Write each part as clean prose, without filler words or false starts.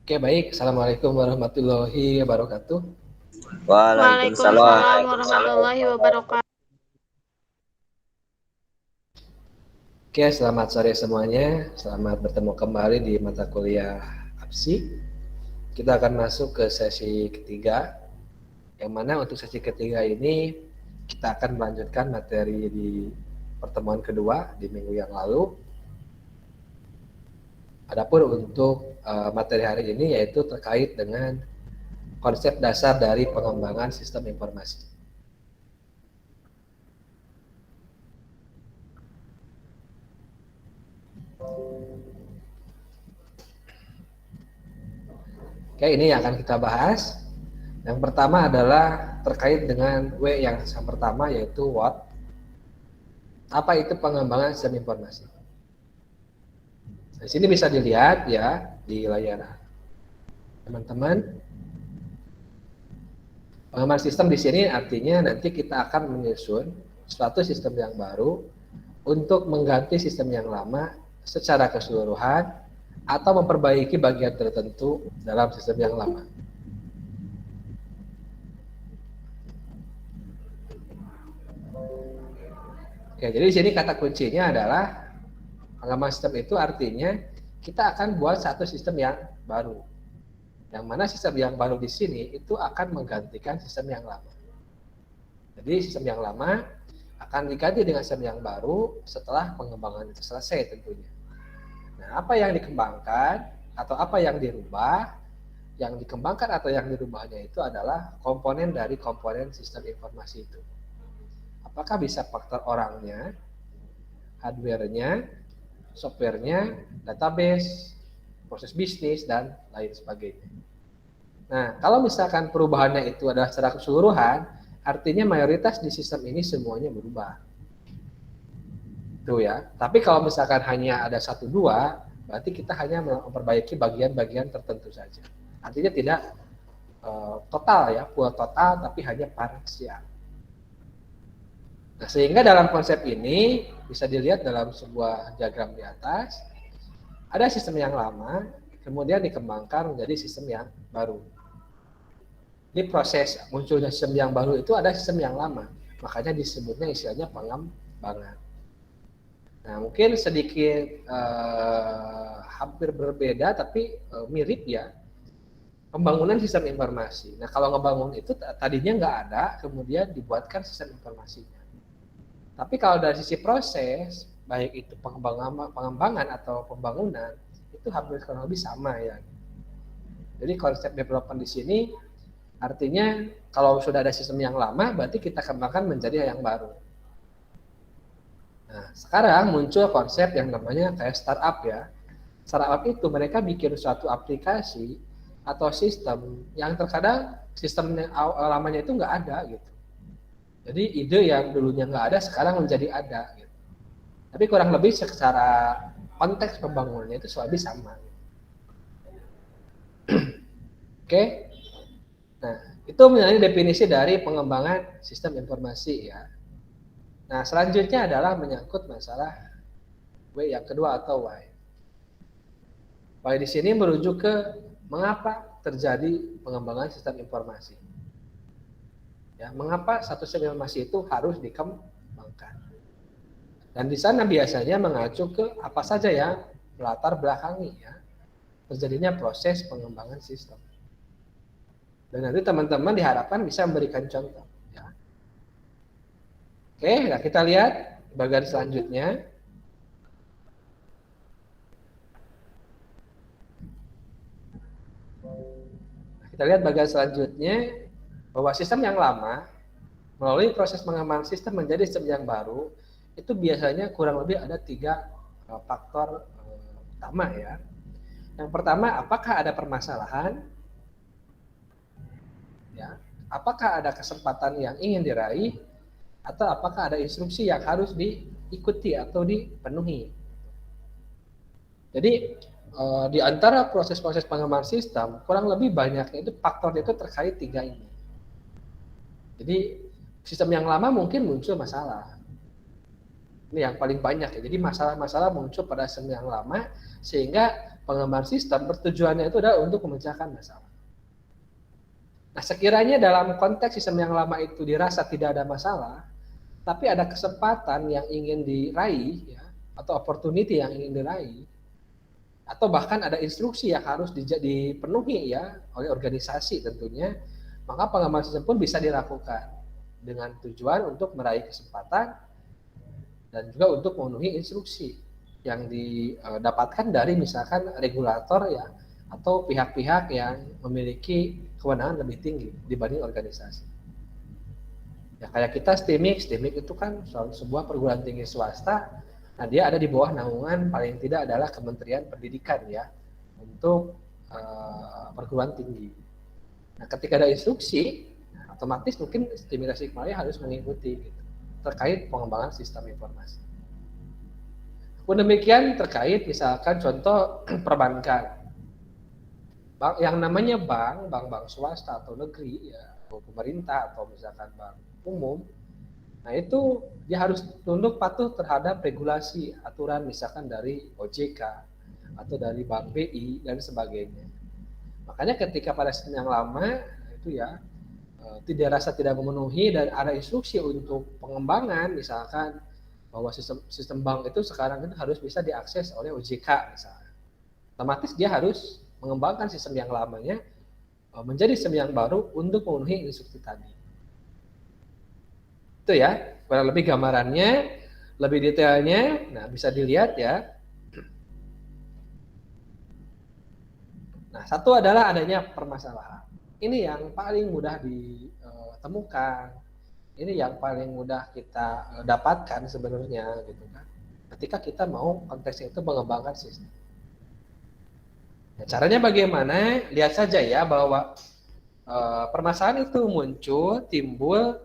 Oke, baik. Assalamualaikum warahmatullahi wabarakatuh. Waalaikumsalam warahmatullahi wabarakatuh. Oke, selamat sore semuanya. Selamat bertemu kembali di mata kuliah APSI. Kita akan masuk ke sesi ketiga, yang mana untuk sesi ketiga ini kita akan melanjutkan materi di pertemuan kedua di minggu yang lalu. Adapun untuk materi hari ini yaitu terkait dengan konsep dasar dari pengembangan sistem informasi. Oke, ini yang akan kita bahas. Yang pertama adalah terkait dengan W yang pertama yaitu what. Apa itu pengembangan sistem informasi? Di sini bisa dilihat ya di layar teman-teman. Pengembangan sistem di sini artinya nanti kita akan menyusun suatu sistem yang baru untuk mengganti sistem yang lama secara keseluruhan atau memperbaiki bagian tertentu dalam sistem yang lama. Oke, jadi di sini kata kuncinya adalah pengembangan sistem itu artinya kita akan buat satu sistem yang baru. Yang mana sistem yang baru di sini itu akan menggantikan sistem yang lama. Jadi sistem yang lama akan diganti dengan sistem yang baru setelah pengembangan itu selesai tentunya. Nah, apa yang dikembangkan atau apa yang dirubah, yang dikembangkan atau yang dirubahnya itu adalah komponen dari komponen sistem informasi itu. Apakah bisa faktor orangnya, hardware-nya, software-nya, database, proses bisnis, dan lain sebagainya. Nah, kalau misalkan perubahannya itu adalah secara keseluruhan, artinya mayoritas di sistem ini semuanya berubah. Itu ya. Tapi kalau misalkan hanya ada 1-2, berarti kita hanya memperbaiki bagian-bagian tertentu saja. Artinya tidak total ya, full total, tapi hanya parsial. Nah, sehingga dalam konsep ini bisa dilihat dalam sebuah diagram di atas, ada sistem yang lama, kemudian dikembangkan menjadi sistem yang baru. Ini proses munculnya sistem yang baru itu ada sistem yang lama, makanya disebutnya istilahnya pengembangan. Nah, mungkin sedikit hampir berbeda, tapi mirip ya, pembangunan sistem informasi. Nah, kalau ngebangun itu tadinya nggak ada, kemudian dibuatkan sistem informasinya. Tapi kalau dari sisi proses, baik itu pengembangan atau pembangunan, itu hampir kurang lebih sama ya. Jadi konsep development di sini artinya kalau sudah ada sistem yang lama, berarti kita kembangkan menjadi yang baru. Nah, sekarang muncul konsep yang namanya kayak startup ya. Startup itu mereka bikin suatu aplikasi atau sistem yang terkadang sistem lamanya itu nggak ada gitu. Jadi ide yang dulunya nggak ada sekarang menjadi ada. Gitu. Tapi kurang lebih secara konteks pembangunannya itu selalu sama. Oke. Nah, itu menjadi definisi dari pengembangan sistem informasi ya. Nah, selanjutnya adalah menyangkut masalah W yang kedua atau why. Why di sini merujuk ke mengapa terjadi pengembangan sistem informasi. Ya, mengapa satu sistem informasi itu harus dikembangkan. Dan di sana biasanya mengacu ke apa saja yang melatar belakangi ya terjadinya proses pengembangan sistem. Dan nanti teman-teman diharapkan bisa memberikan contoh. Ya. Oke, nah kita lihat bagian selanjutnya. Nah, kita lihat bagian selanjutnya bahwa sistem yang lama melalui proses pengembangan sistem menjadi sistem yang baru itu biasanya kurang lebih ada 3 faktor utama ya. Yang pertama, apakah ada permasalahan? Ya, apakah ada kesempatan yang ingin diraih? Atau apakah ada instruksi yang harus diikuti atau dipenuhi? Jadi di antara proses-proses pengembangan sistem kurang lebih banyaknya itu faktor itu terkait 3 ini. Jadi sistem yang lama mungkin muncul masalah. Ini yang paling banyak ya. Jadi masalah-masalah muncul pada sistem yang lama sehingga pengembangan sistem bertujuannya itu adalah untuk memecahkan masalah. Nah, sekiranya dalam konteks sistem yang lama itu dirasa tidak ada masalah, tapi ada kesempatan yang ingin diraih, ya, atau opportunity yang ingin diraih, atau bahkan ada instruksi yang harus dipenuhi ya oleh organisasi tentunya, maka pengembangan sistem pun bisa dilakukan dengan tujuan untuk meraih kesempatan dan juga untuk memenuhi instruksi yang didapatkan dari misalkan regulator ya atau pihak-pihak yang memiliki kewenangan lebih tinggi dibanding organisasi. Ya kayak kita STIMIK itu kan sebuah perguruan tinggi swasta. Nah, dia ada di bawah naungan paling tidak adalah Kementerian Pendidikan ya untuk perguruan tinggi. Nah, ketika ada instruksi, otomatis mungkin STIMIK Tasikmalaya harus mengikuti gitu, terkait pengembangan sistem informasi. Pun demikian terkait misalkan contoh perbankan. Bank yang namanya bank swasta atau negeri ya, atau pemerintah atau misalkan bank umum, nah itu dia harus tunduk patuh terhadap regulasi aturan misalkan dari OJK atau dari Bank BI dan sebagainya. Makanya ketika pada sistem yang lama itu ya tidak memenuhi dan ada instruksi untuk pengembangan misalkan bahwa sistem bank itu sekarang itu harus bisa diakses oleh OJK misalnya. Otomatis dia harus mengembangkan sistem yang lamanya menjadi sistem yang baru untuk memenuhi instruksi tadi. Itu ya, kurang lebih gambarannya, lebih detailnya, nah bisa dilihat ya. Nah, satu adalah adanya permasalahan. Ini yang paling mudah ditemukan, ini yang paling mudah kita dapatkan sebenarnya gitu kan. Ketika kita mau konteksnya itu mengembangkan sistem. Nah, caranya bagaimana? Lihat saja ya bahwa permasalahan itu timbul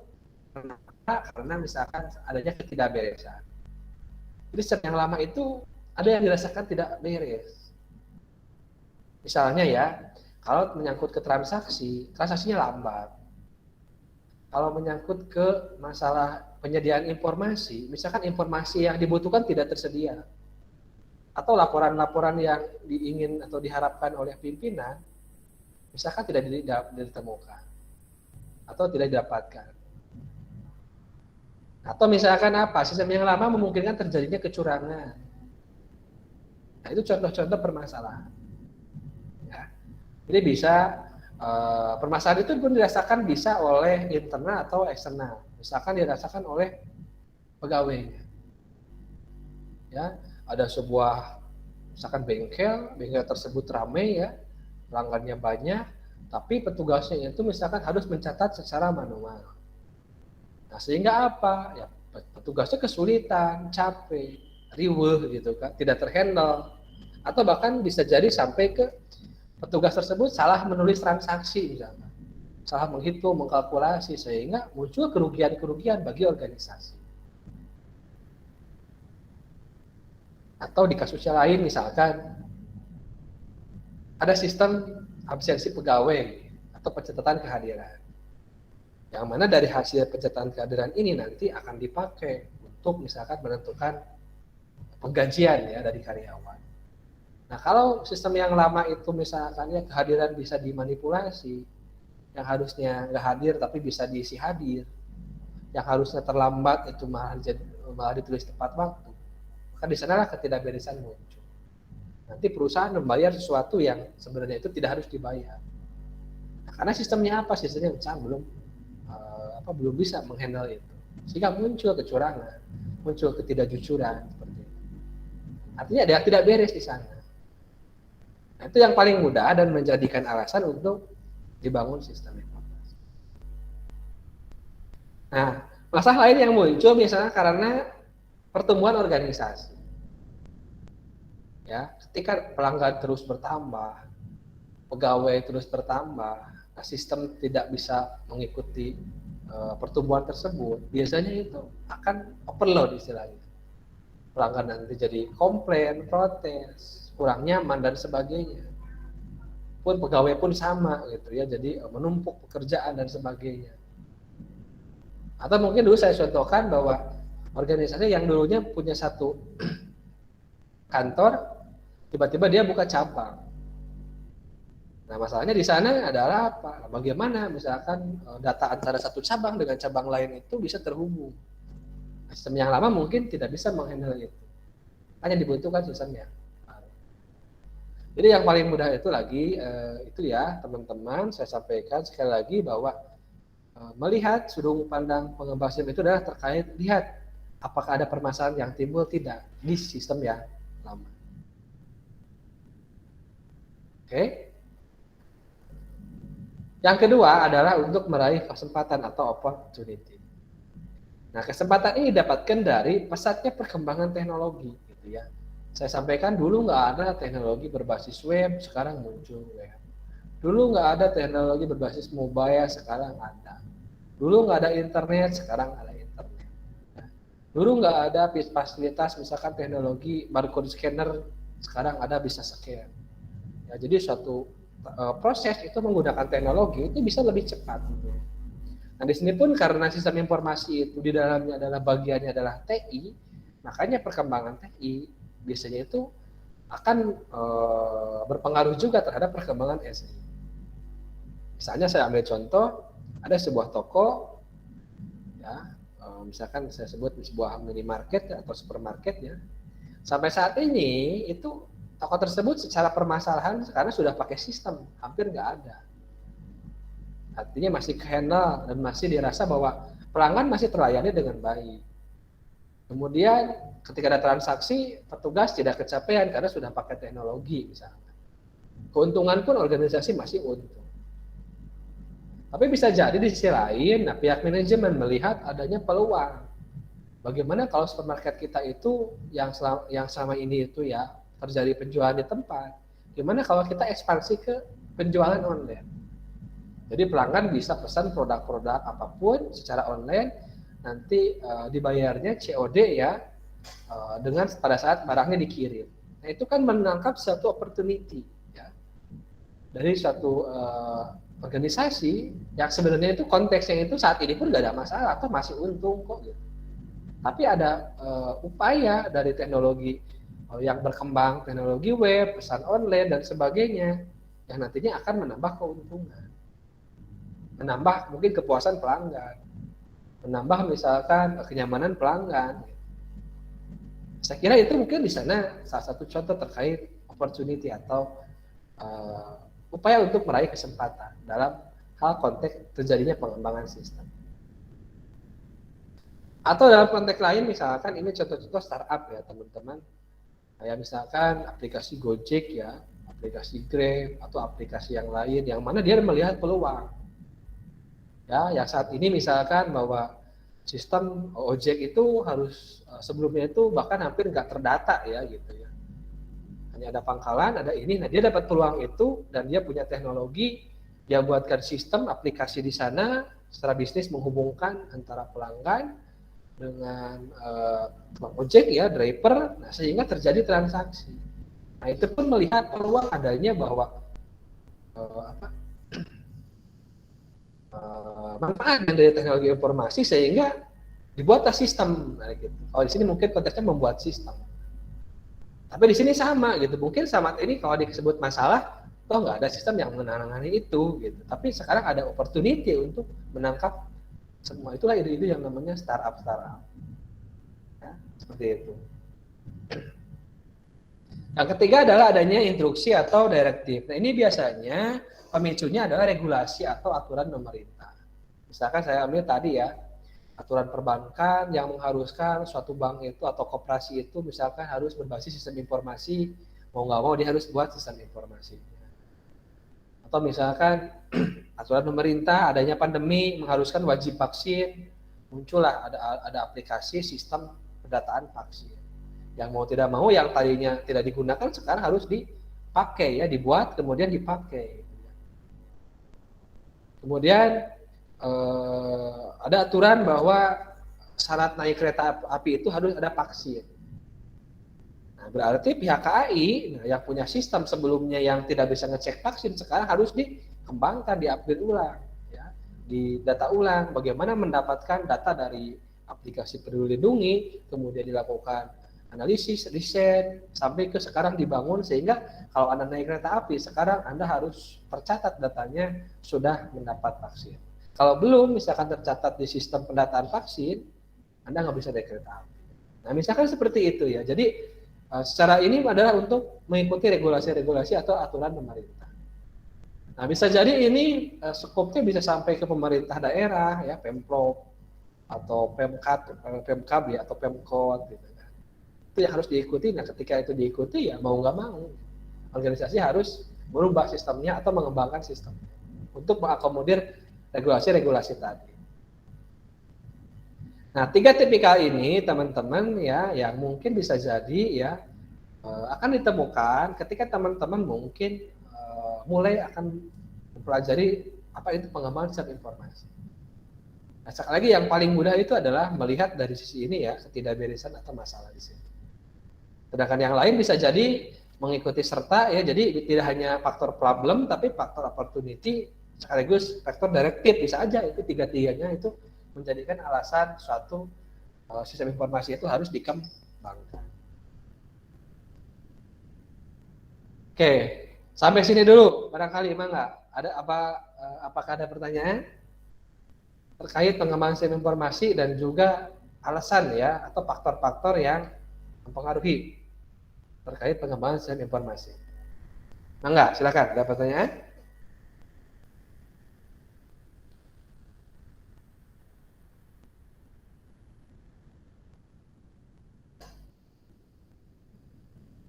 karena misalkan adanya ketidakberesan. Jadi sistem yang lama itu ada yang dirasakan tidak beres. Misalnya ya, kalau menyangkut ke transaksinya lambat. Kalau menyangkut ke masalah penyediaan informasi, misalkan informasi yang dibutuhkan tidak tersedia. Atau laporan-laporan yang diingin atau diharapkan oleh pimpinan misalkan tidak ditemukan atau tidak didapatkan, atau misalkan sistem yang lama memungkinkan terjadinya kecurangan. Nah, itu contoh-contoh permasalahan ya. Jadi bisa permasalahan itu pun dirasakan bisa oleh internal atau eksternal, misalkan dirasakan oleh pegawainya ya. Ada sebuah misalkan bengkel tersebut ramai ya, pelanggannya banyak, tapi petugasnya itu misalkan harus mencatat secara manual. Nah, sehingga apa? Ya, petugasnya kesulitan, capek, riweuh gitu kan, tidak terhandle. Atau bahkan bisa jadi sampai ke petugas tersebut salah menulis transaksi misalkan. Salah menghitung, mengkalkulasi sehingga muncul kerugian-kerugian bagi organisasi. Atau di kasus yang lain misalkan ada sistem absensi pegawai atau pencatatan kehadiran, yang mana dari hasil pencatatan kehadiran ini nanti akan dipakai untuk misalkan menentukan penggajian ya dari karyawan. Nah, kalau sistem yang lama itu misalkan ya kehadiran bisa dimanipulasi, yang harusnya nggak hadir tapi bisa diisi hadir, yang harusnya terlambat itu malah ditulis tepat waktu, maka di sanalah ketidakberesan muncul. Nanti perusahaan membayar sesuatu yang sebenarnya itu tidak harus dibayar. Nah, karena sistemnya sistemnya belum bisa menghandle itu, sehingga muncul kecurangan, muncul ketidakjujuran seperti itu. Artinya ada yang tidak beres di sana. Nah, itu yang paling mudah dan menjadikan alasan untuk dibangun sistem informasi. Nah, masalah lain yang muncul misalnya karena pertumbuhan organisasi. Ya, ketika pelanggan terus bertambah, pegawai terus bertambah, nah sistem tidak bisa mengikuti pertumbuhan tersebut, biasanya itu akan overload istilahnya. Pelanggan nanti jadi komplain, protes, kurang nyaman dan sebagainya. Pun pegawai pun sama gitu ya, jadi menumpuk pekerjaan dan sebagainya. Atau mungkin dulu saya contohkan bahwa organisasi yang dulunya punya satu kantor, tiba-tiba dia buka cabang. Nah, masalahnya di sana adalah apa? Bagaimana misalkan data antara satu cabang dengan cabang lain itu bisa terhubung. Sistem yang lama mungkin tidak bisa menghandle itu. Hanya dibutuhkan sistem yang baru. Jadi yang paling mudah itu lagi, itu ya teman-teman, saya sampaikan sekali lagi bahwa melihat sudut pandang pengembang sistem itu adalah terkait lihat apakah ada permasalahan yang timbul tidak di sistem yang lama. Oke. Yang kedua adalah untuk meraih kesempatan atau opportunity. Nah, kesempatan ini didapatkan dari pesatnya perkembangan teknologi, gitu ya. Saya sampaikan dulu nggak ada teknologi berbasis web, sekarang muncul web. Dulu nggak ada teknologi berbasis mobile, sekarang ada. Dulu nggak ada internet, sekarang ada internet. Dulu nggak ada fasilitas, misalkan teknologi barcode scanner, sekarang ada bisa scan. Ya, jadi suatu proses itu menggunakan teknologi itu bisa lebih cepat. Gitu. Nah, di sini pun karena sistem informasi itu di dalamnya adalah bagiannya adalah TI, makanya perkembangan TI biasanya itu akan berpengaruh juga terhadap perkembangan SI. Misalnya saya ambil contoh, ada sebuah toko, ya, misalkan saya sebut sebuah minimarket atau supermarket ya. Sampai saat ini itu toko tersebut secara permasalahan sekarang sudah pakai sistem, hampir nggak ada. Artinya masih handle dan masih dirasa bahwa pelanggan masih terlayani dengan baik. Kemudian ketika ada transaksi, petugas tidak kecapean karena sudah pakai teknologi misalnya. Keuntungan pun organisasi masih untung. Tapi bisa jadi di sisi lain, nah, pihak manajemen melihat adanya peluang. Bagaimana kalau supermarket kita itu yang selama ini itu ya terjadi penjualan di tempat. Gimana kalau kita ekspansi ke penjualan online? Jadi pelanggan bisa pesan produk-produk apapun secara online, nanti dibayarnya COD ya, dengan pada saat barangnya dikirim. Nah, itu kan menangkap satu opportunity ya dari suatu organisasi yang sebenarnya itu konteksnya itu saat ini pun nggak ada masalah atau masih untung kok gitu. Tapi ada upaya dari teknologi yang berkembang, teknologi web, pesan online dan sebagainya yang nantinya akan menambah keuntungan, menambah mungkin kepuasan pelanggan, menambah misalkan kenyamanan pelanggan. Saya kira itu mungkin di sana salah satu contoh terkait opportunity atau upaya untuk meraih kesempatan dalam hal konteks terjadinya pengembangan sistem. Atau dalam konteks lain misalkan ini contoh-contoh startup ya teman-teman. Kayak misalkan aplikasi Gojek ya, aplikasi Grab atau aplikasi yang lain yang mana dia melihat peluang. Ya, yang saat ini misalkan bahwa sistem ojek itu harus sebelumnya itu bahkan hampir nggak terdata ya gitu ya. Hanya ada pangkalan, ada ini, nah dia dapat peluang itu dan dia punya teknologi, dia buatkan sistem aplikasi di sana secara bisnis menghubungkan antara pelanggan dengan ojek ya, driver, nah sehingga terjadi transaksi. Nah itu pun melihat peluang adanya bahwa manfaat dari teknologi informasi sehingga dibuatlah sistem. Nah, gitu. Kalau di sini mungkin konteksnya membuat sistem. Tapi di sini sama gitu. Mungkin sama ini kalau disebut masalah, toh nggak ada sistem yang menangani itu gitu. Tapi sekarang ada opportunity untuk menangkap semua. Itulah ide-ide yang namanya startup. Ya, seperti itu. Yang ketiga adalah adanya instruksi atau direktif. Nah ini biasanya pemicunya adalah regulasi atau aturan pemerintah. Misalkan saya ambil tadi ya, aturan perbankan yang mengharuskan suatu bank itu atau koperasi itu misalkan harus berbasis sistem informasi, mau nggak mau dia harus buat sistem informasi. Atau misalkan aturan pemerintah adanya pandemi mengharuskan wajib vaksin, muncullah ada aplikasi sistem pendataan vaksin. Yang mau tidak mau yang tadinya tidak digunakan sekarang harus dipakai ya, dibuat kemudian dipakai. Kemudian ada aturan bahwa syarat naik kereta api itu harus ada vaksin. Nah, berarti pihak KAI yang punya sistem sebelumnya yang tidak bisa ngecek vaksin sekarang harus dikembangkan, diupdate ulang, ya, didata ulang. Bagaimana mendapatkan data dari aplikasi Peduli Lindungi, kemudian dilakukan analisis, riset, sampai ke sekarang dibangun sehingga kalau Anda naik kereta api, sekarang Anda harus tercatat datanya sudah mendapat vaksin. Kalau belum, misalkan tercatat di sistem pendataan vaksin, Anda nggak bisa naik kereta api. Nah, misalkan seperti itu ya. Jadi, secara ini adalah untuk mengikuti regulasi-regulasi atau aturan pemerintah. Nah, bisa jadi ini skopnya bisa sampai ke pemerintah daerah, ya, Pemprov, atau Pemkab ya, atau Pemkot gitu kan. Itu yang harus diikuti. Nah, ketika itu diikuti ya mau nggak mau organisasi harus merubah sistemnya atau mengembangkan sistemnya untuk mengakomodir regulasi-regulasi tadi. Nah, 3 tipikal ini teman-teman ya yang mungkin bisa jadi ya akan ditemukan ketika teman-teman mungkin mulai akan mempelajari apa itu pengembangan sistem informasi. Nah, sekali lagi yang paling mudah itu adalah melihat dari sisi ini ya, ketidakberesan atau masalah di sini. Sedangkan yang lain bisa jadi mengikuti serta ya, jadi tidak hanya faktor problem tapi faktor opportunity sekaligus faktor directive bisa aja, itu tiga-tiganya itu menjadikan alasan suatu sistem informasi itu harus dikembangkan. Oke, sampai sini dulu barangkali emang nggak ada apakah ada pertanyaan terkait pengembangan sistem informasi dan juga alasan ya atau faktor-faktor yang mempengaruhi terkait pengembangan sistem informasi. Enggak, silakan. Ada pertanyaan?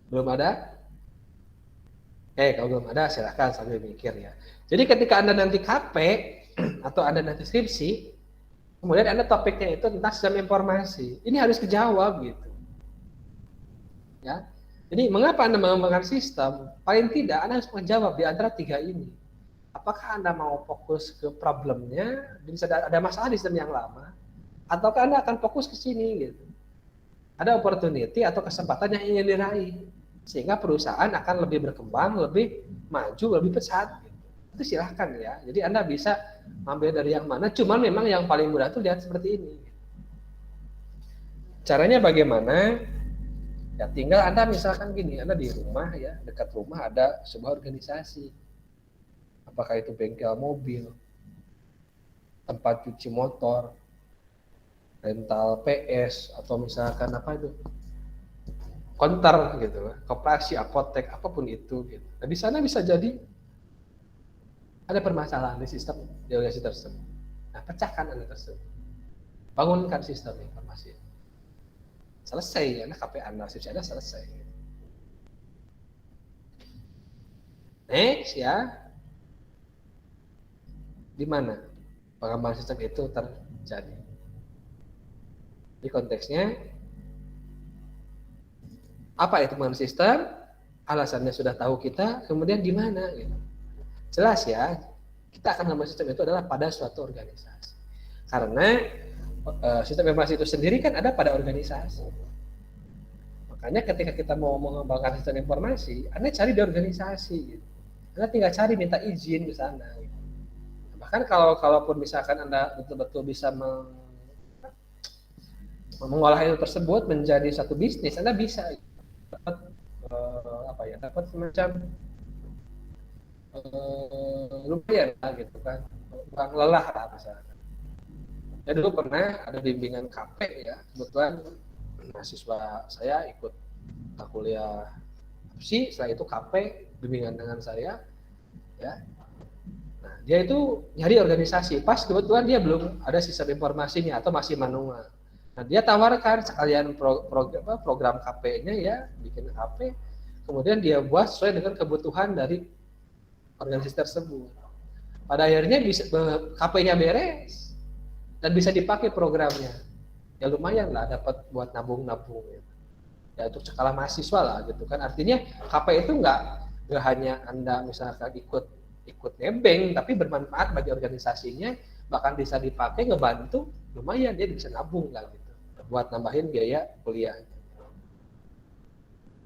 Belum ada? Kalau belum ada silakan sambil mikir ya. Jadi ketika Anda nanti KP atau Anda nanti skripsi, kemudian Anda topiknya itu tentang sistem informasi, ini harus kejawab gitu. Ya. Jadi mengapa Anda mengembangkan sistem? Paling tidak Anda harus menjawab di antara 3 ini. Apakah Anda mau fokus ke problemnya, bisa ada masalah di sistem yang lama, ataukah Anda akan fokus ke sini gitu. Ada opportunity atau kesempatan yang ingin diraih, sehingga perusahaan akan lebih berkembang, lebih maju, lebih pesat. Gitu. Itu silahkan ya. Jadi Anda bisa ambil dari yang mana, cuman memang yang paling mudah itu lihat seperti ini. Caranya bagaimana? Ya tinggal Anda misalkan gini, Anda di rumah ya, dekat rumah ada sebuah organisasi. Apakah itu bengkel mobil, tempat cuci motor, rental PS, atau misalkan apa itu, konter gitu, koperasi, apotek, apapun itu gitu. Nah, di sana bisa jadi ada permasalahan di sistem di organisasi tersebut. Nah, pecahkan Anda tersebut. Bangunkan sistem informasi. Selesai, Anda KP Anda, skripsi Anda selesai. Next ya. Di mana pengembangan sistem itu terjadi? Di konteksnya apa itu pengembangan sistem? Alasannya sudah tahu kita, kemudian di mana gitu. Jelas ya, kita akan mengembangan sistem itu adalah pada suatu organisasi. Karena sistem informasi itu sendiri kan ada pada organisasi. Makanya ketika kita mau mengembangkan sistem informasi, Anda cari di organisasi. Gitu. Anda tinggal cari minta izin ke sana. Gitu. Bahkan kalaupun misalkan Anda betul-betul bisa mengolah itu tersebut menjadi satu bisnis, Anda bisa dapat dapat semacam lumayan lah gitu kan, kurang lelah lah misalkan. Ya dulu pernah ada bimbingan KP ya, kebetulan mahasiswa saya ikut kuliah sih, setelah itu KP bimbingan dengan saya ya. Nah, dia itu nyari organisasi, pas kebetulan dia belum ada sistem informasinya atau masih manual. Nah, dia tawarkan sekalian program KP-nya ya, bikin KP, kemudian dia buat sesuai dengan kebutuhan dari organisasi tersebut. Pada akhirnya bisa KP-nya beres dan bisa dipakai programnya. Ya lumayan lah dapat buat nabung-nabung ya untuk skala mahasiswa lah gitu kan. Artinya KP itu nggak hanya Anda misalkan ikut nebeng, tapi bermanfaat bagi organisasinya, bahkan bisa dipakai ngebantu, lumayan dia bisa nabung lah gitu buat nambahin biaya kuliah.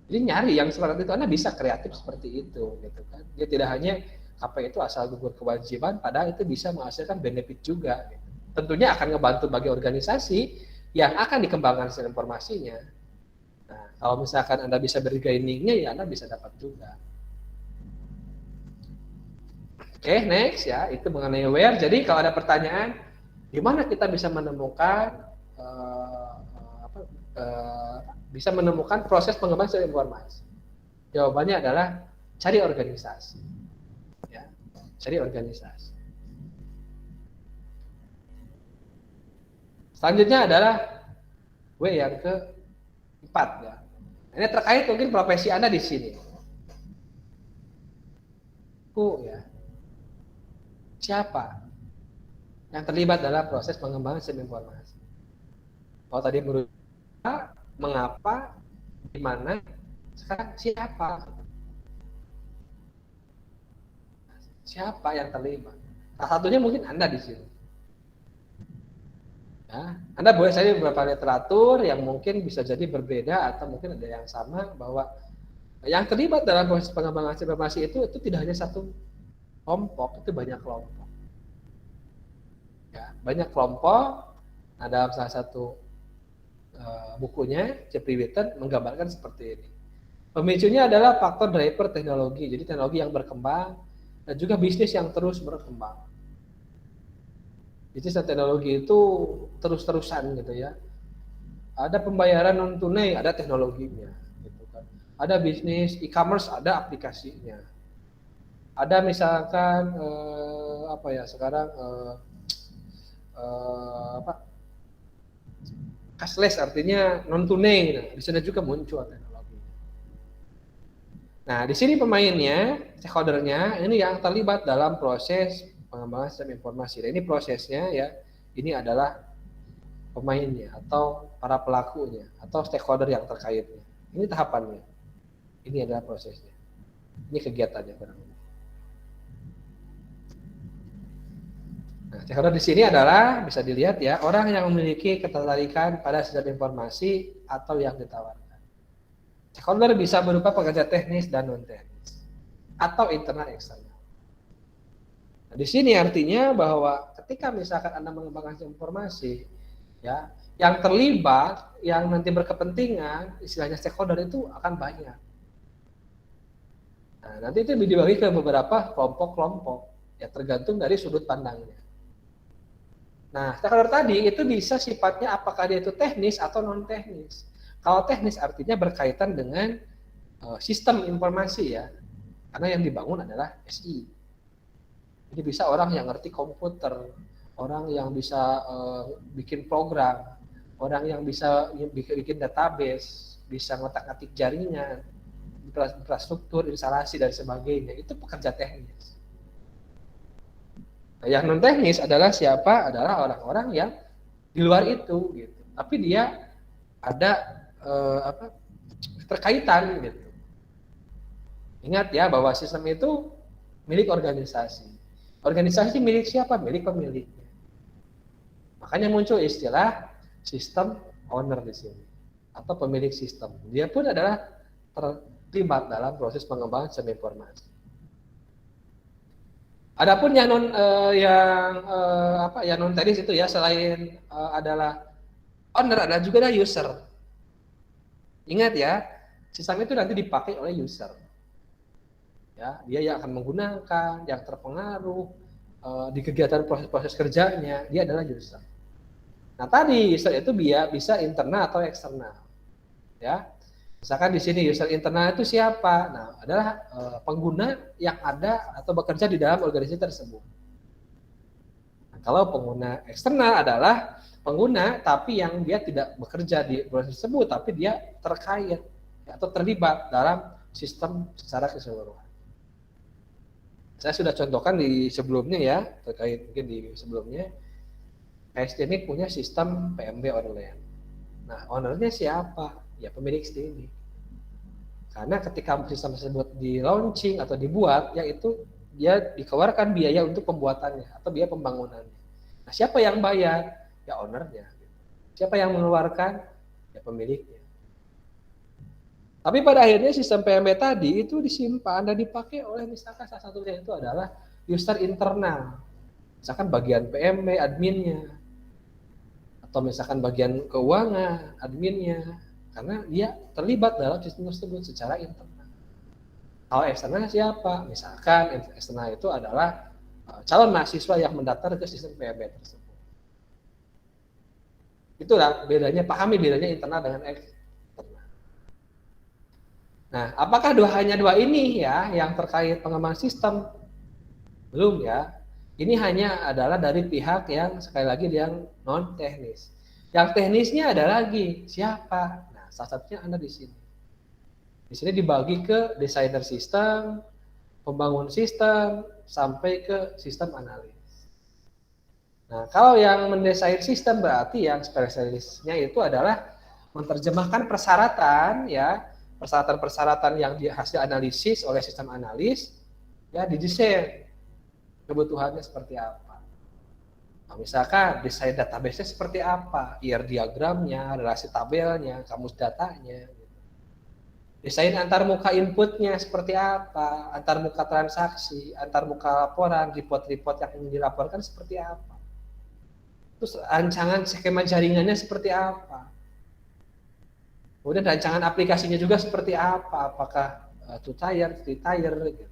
Jadi nyari yang seperti itu, Anda bisa kreatif seperti itu gitu kan. Dia tidak hanya KP itu asal gugur kewajiban, padahal itu bisa menghasilkan benefit juga gitu. Tentunya akan ngebantu bagi organisasi, yang akan dikembangkan sistem informasinya. Nah, kalau misalkan Anda bisa bergainingnya, ya Anda bisa dapat juga. Oke, next ya, itu mengenai where. Jadi kalau ada pertanyaan, di mana kita bisa menemukan bisa menemukan proses pengembangan sistem informasi? Jawabannya adalah cari organisasi. Ya, cari organisasi. Selanjutnya adalah W yang keempat ya. Ini terkait mungkin profesi Anda di sini. Ya. Siapa yang terlibat dalam proses pengembangan sistem informasi? Kalau tadi menurut mengapa, di mana, sekarang siapa? Siapa yang terlibat? Salah satunya mungkin Anda di sini. Ya, Anda boleh saja beberapa literatur yang mungkin bisa jadi berbeda atau mungkin ada yang sama, bahwa yang terlibat dalam proses pengembangan sistem informasi itu tidak hanya satu kelompok, itu banyak kelompok. Ya, banyak kelompok. Ada salah satu bukunya Jeffrey Witten menggambarkan seperti ini. Pemicunya adalah faktor driver teknologi, jadi teknologi yang berkembang dan juga bisnis yang terus berkembang. Bisnis dan teknologi itu terus-terusan gitu ya. Ada pembayaran non tunai, ada teknologinya, gitu kan. Ada bisnis e-commerce, ada aplikasinya. Ada misalkan sekarang cashless, artinya non tunai. Nah, di sana juga muncul teknologi. Nah, di sini pemainnya, stakeholdernya, ini yang terlibat dalam proses pengembangan sistem informasi. Nah, ini prosesnya ya. Ini adalah pemainnya atau para pelakunya atau stakeholder yang terkaitnya. Ini tahapannya. Ini adalah prosesnya. Ini kegiatannya barangkali. Nah, stakeholder di sini adalah bisa dilihat ya, orang yang memiliki ketertarikan pada sistem informasi atau yang ditawarkan. Stakeholder bisa berupa pekerja teknis dan non teknis atau internal eksternal. Nah, di sini artinya bahwa ketika misalkan Anda mengembangkan sistem informasi, ya, yang terlibat, yang nanti berkepentingan, istilahnya stakeholder itu akan banyak. Nah, nanti itu dibagi ke beberapa kelompok-kelompok, ya tergantung dari sudut pandangnya. Nah, stakeholder tadi itu bisa sifatnya apakah dia itu teknis atau non teknis. Kalau teknis artinya berkaitan dengan sistem informasi ya, karena yang dibangun adalah SI. Jadi bisa orang yang ngerti komputer, orang yang bisa bikin program, orang yang bisa bikin database, bisa ngotak-ngatik jaringan, infrastruktur, instalasi dan sebagainya. Itu pekerja teknis. Nah, yang non teknis adalah siapa? Adalah orang-orang yang di luar itu, gitu. Tapi dia ada terkaitan, gitu. Ingat ya bahwa sistem itu milik organisasi. Organisasi milik siapa? Milik pemiliknya. Makanya muncul istilah sistem owner di sini atau pemilik sistem. Dia pun adalah terlibat dalam proses pengembangan sistem informasi. Adapun yang non teknis itu ya, selain adalah owner, ada juga ada user. Ingat ya, sistem itu nanti dipakai oleh user. Ya, dia yang akan menggunakan, yang terpengaruh di kegiatan proses-proses kerjanya, dia adalah user. Nah, tadi user itu bisa internal atau eksternal. Ya. Misalkan di sini user internal itu siapa? Nah, adalah pengguna yang ada atau bekerja di dalam organisasi tersebut. Nah, kalau pengguna eksternal adalah pengguna tapi yang dia tidak bekerja di organisasi tersebut, tapi dia terkait atau terlibat dalam sistem secara keseluruhan. Saya sudah contohkan di sebelumnya ya, terkait mungkin di sebelumnya. KSD ini punya sistem PMB online. Nah, ownernya siapa? Ya pemilik STD. Karena ketika sistem tersebut di launching atau dibuat, yaitu dia dikeluarkan biaya untuk pembuatannya atau biaya pembangunannya. Nah, siapa yang bayar? Ya ownernya. Siapa yang mengeluarkan? Ya pemiliknya. Tapi pada akhirnya sistem PMB tadi itu disimpan dan dipakai oleh misalkan salah satunya itu adalah user internal. Misalkan bagian PMB, adminnya. atau misalkan bagian keuangan, adminnya, karena dia terlibat dalam sistem tersebut secara internal. Kalau eksternal siapa? Misalkan eksternal itu adalah calon mahasiswa yang mendaftar ke sistem PMB tersebut. Itulah bedanya, pahami bedanya internal dengan eksternal. Nah, apakah hanya dua ini ya yang terkait pengembangan sistem? Belum ya. Ini hanya adalah dari pihak yang sekali lagi yang non teknis. Yang teknisnya ada lagi siapa? Nah, salah satunya Anda di sini. Di sini dibagi ke desainer sistem, pembangun sistem, sampai ke sistem analis. Nah, kalau yang mendesain sistem berarti yang spesialisnya itu adalah menerjemahkan persyaratan ya, persyaratan-persyaratan yang hasil analisis oleh sistem analis ya didesain kebutuhannya seperti apa. Nah, misalkan desain database-nya seperti apa, IR diagramnya, relasi tabelnya, kamus datanya. Desain antar muka inputnya seperti apa, antar muka transaksi, antar muka laporan, report-report yang ingin dilaporkan seperti apa. Terus rancangan skema jaringannya seperti apa. Kemudian rancangan aplikasinya juga seperti apa, apakah two tier, three tier gitu.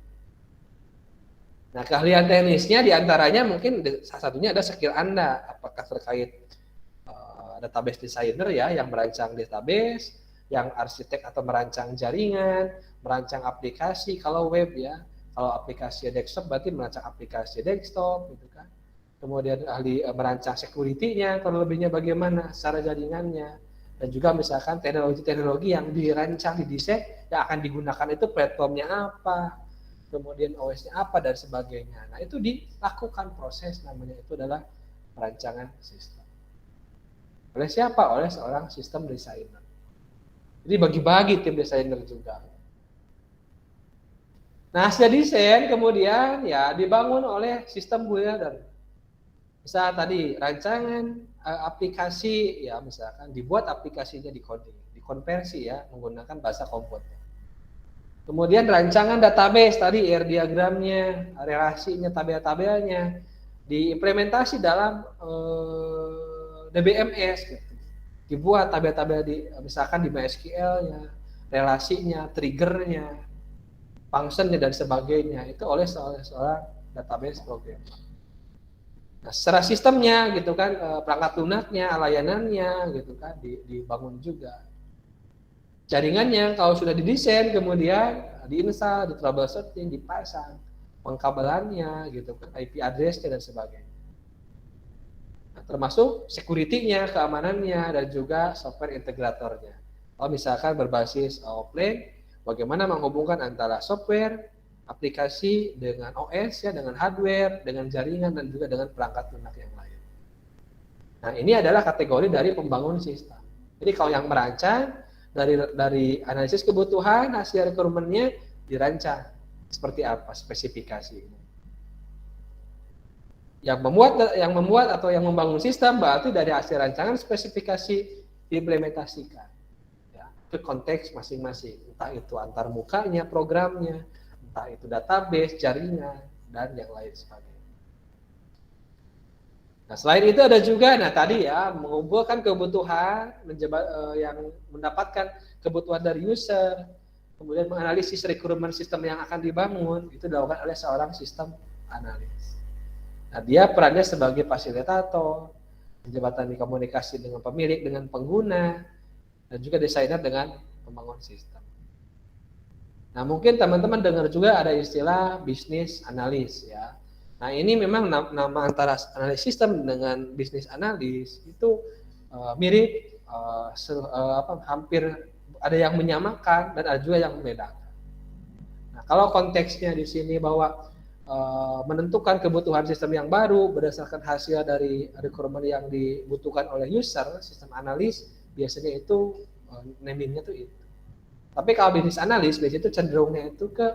Nah, keahlian teknisnya diantaranya mungkin salah satunya ada skill Anda, apakah terkait database designer ya, yang merancang database, yang arsitek atau merancang jaringan, merancang aplikasi kalau web ya, kalau aplikasi desktop berarti merancang aplikasi desktop gitu kan. Kemudian ahli merancang security-nya, kalau lebihnya bagaimana secara jaringannya, dan juga misalkan teknologi-teknologi yang dirancang, didesain yang akan digunakan itu platformnya apa, kemudian OS-nya apa dan sebagainya. Nah, itu dilakukan proses namanya itu adalah perancangan sistem. Oleh siapa? Oleh seorang sistem designer. Jadi bagi-bagi tim designer juga. Nah, hasil desain kemudian ya dibangun oleh sistem builder. Misal tadi rancangan aplikasi ya, misalkan dibuat aplikasinya di coding, dikonversi ya menggunakan bahasa komputer. Kemudian rancangan database tadi IR diagramnya, relasinya, tabel-tabelnya diimplementasi dalam DBMS gitu. Dibuat tabel-tabel misalkan di MySQL-nya, relasinya, triggernya, functionnya dan sebagainya itu oleh seorang database programmer. Nah, secara sistemnya gitu kan, perangkat lunaknya, layanannya gitu kan dibangun juga. Jaringannya kalau sudah didesain kemudian diinstal, di troubleshooting, dipasang, pengkabelannya gitu kan, IP address-nya dan sebagainya. Nah, termasuk security-nya, keamanannya dan juga software integratornya. Kalau misalkan berbasis offline, bagaimana menghubungkan antara software, aplikasi dengan OS ya, dengan hardware, dengan jaringan dan juga dengan perangkat lunak yang lain. Nah, ini adalah kategori dari pembangun sistem. Jadi kalau yang merancang dari analisis kebutuhan, hasil requirement-nya dirancang seperti apa spesifikasinya. Yang membuat atau yang membangun sistem berarti dari hasil rancangan spesifikasi diimplementasikan ya, ke konteks masing-masing, entah itu antar mukanya programnya, entah itu database, jaringan dan yang lain sebagainya. Nah, selain itu ada juga, nah tadi ya, mengumpulkan kebutuhan, yang mendapatkan kebutuhan dari user, kemudian menganalisis requirement sistem yang akan dibangun, itu dilakukan oleh seorang sistem analis. Nah, dia perannya sebagai fasilitator, menjembatani komunikasi dengan pemilik, dengan pengguna, dan juga desainer dengan pembangun sistem. Nah, mungkin teman-teman dengar juga ada istilah bisnis analis ya. Nah, ini memang nama antara analis sistem dengan bisnis analis itu mirip, hampir ada yang menyamakan dan ada juga yang membedakan. Nah, kalau konteksnya di sini bahwa menentukan kebutuhan sistem yang baru berdasarkan hasil dari requirement yang dibutuhkan oleh user, sistem analis biasanya itu namingnya tuh itu. Tapi kalau bisnis analis biasanya itu cenderungnya itu ke